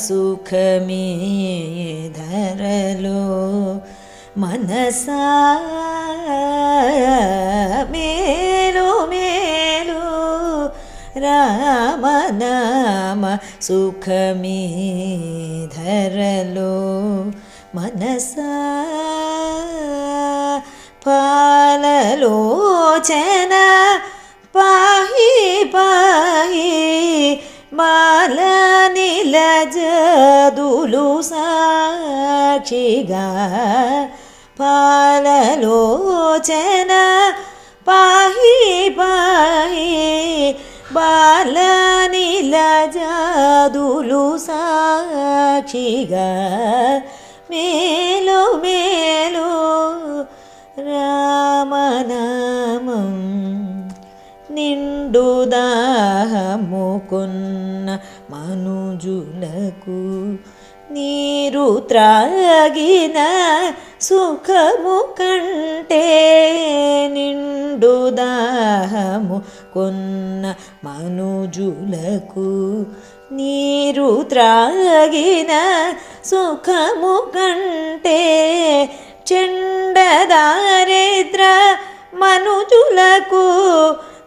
సుఖమే ధరలో మనసా మేలు మేలు రామనామ సుఖమే ధరలో మనసా పాలలోచన పాహి పాహి మాల నిలజదులు సాక్షిగా పాలలోచన పాహి పాహి బాల నిలజదులు సాక్షిగా మేలు మేలు రామనామం నిండు దాహముకున్న మనుజులకు నీరు త్రాగిన సుఖము కంటే నిండు దాహముకున్న మనుజులకు నీరు త్రాగిన సుఖము కంటే చెండ దారిద్ర మనుజులకు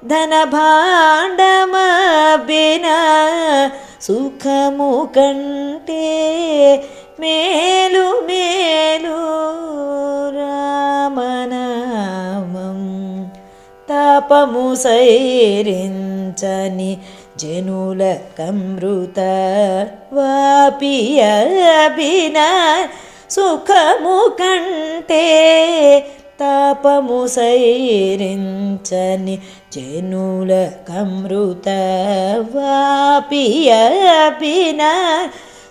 ధన భాండమబిన సుఖము కంటే మేలు మేలు రామనామం తాపము సైరించని జనుల కమృత వాపియబిన సుఖము కంటే తాపము సైరించని జనుల కమృత వాపియబిన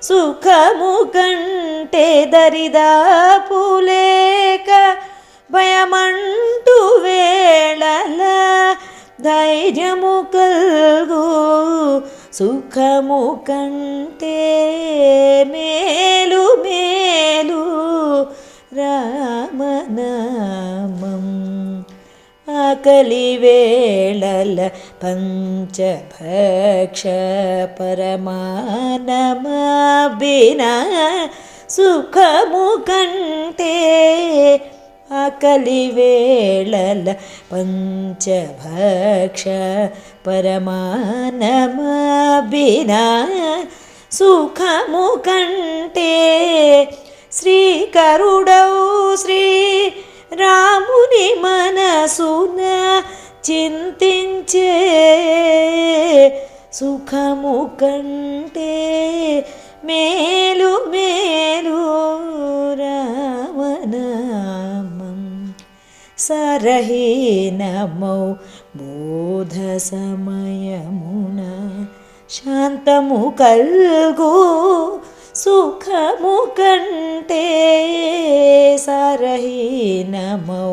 సుఖము కంటే దరిదాపులేక భయమంటూ వేళల ధైర్యము కల్గు సుఖము కంటే మేలు మేలు రామనామం ఆకలి వేళల పంచభక్ష పరమానమబిన సుఖము కంటే ఆకలి వేళల పంచభక్ష పరమానమబిన సుఖము కంటే శ్రీకరుడౌ శ్రీ రాముని మనసున చింతించే సుఖము కంటే మేలు మేలు రామనామం సరహీనమౌ బోధ సమయమున శాంతము కల్గు సుఖము కంటే సరహీనమౌ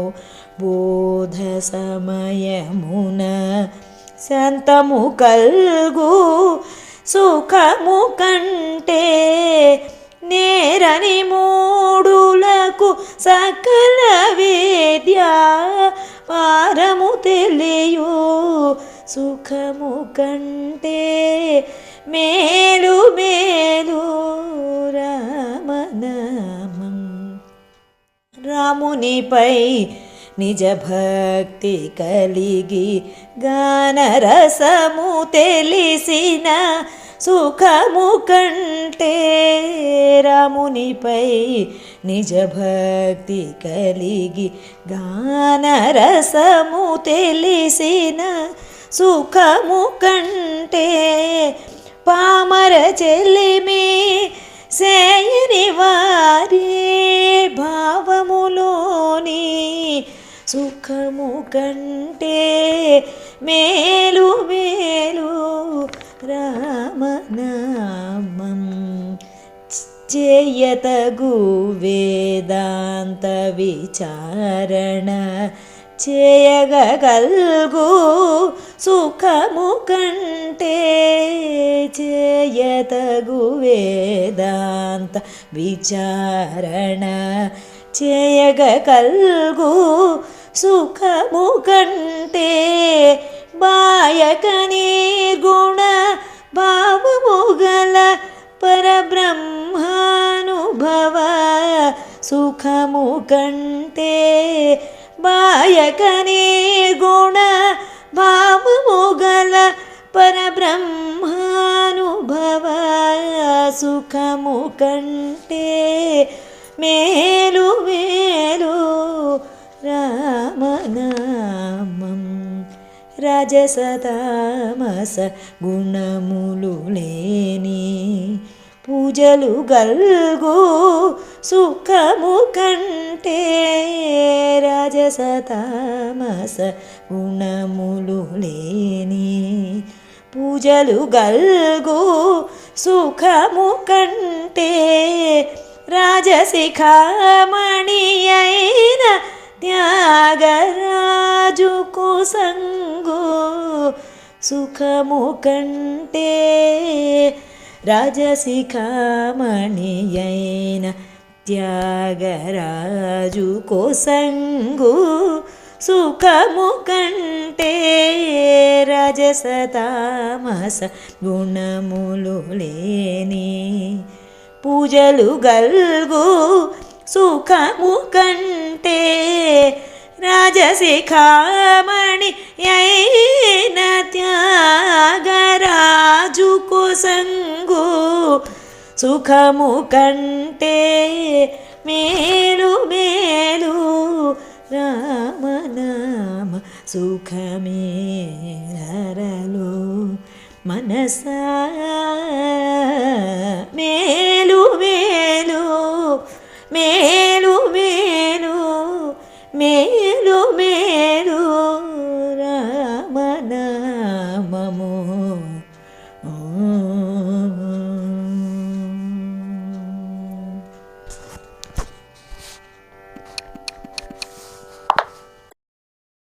బోధ సమయమున శాంతము కల్గు సుఖము కంటే నేరని మూడులకు సకల విద్య పారము తెలియు సుఖము కంటే మేలు మేలు రామనామం రామునిపై నిజ భక్తి కలిగి గానరసము తెలిసిన సుఖము కంటే రామునిపై నిజ భక్తి కలిగి గానరసము తెలిసిన సుఖము కంటే పామర చెల్లిమి సేయని వారి భావములోని సుఖము కంటే మేలు మేలు రామనామం చేయతగు వేదాంత విచారణ చేయగల్గు సుఖము కంటే చేయతగు వేదాంత విచారణ చేయగల్గు సుఖము కంటే బాయక నిర్గుణ భావము గల పరబ్రహ్మ సుఖము కంటే బాయకనే గుణ భావము గల పరబ్రహ్మానుభవ సుఖము కంటే మేలు మేలు రామనామం రాజసతామస గుణములు లేని పూజలు గల్గు సుఖము కంటే రాజసతామస గుణములు లేని పూజలు గల్గు సుఖము కంటే రాజశిఖామణి అయిన త్యాగరాజుకు సంగు సుఖము కంటే రాజశిఖామణి అయిన త్యాగరాజుకు సంగు సుఖము కంటే రాజసతామస గుణములు లేని పూజలు గల్గు సుఖము కంటే రాజశిఖామణి అయిన త్యాగరాజుకు సంగు సుఖము కంటే మేలు మేలు రామనామ సుఖమే హరలు మనసా మేలు మేలు మేలు మేలు మేలు మేలు రామనామము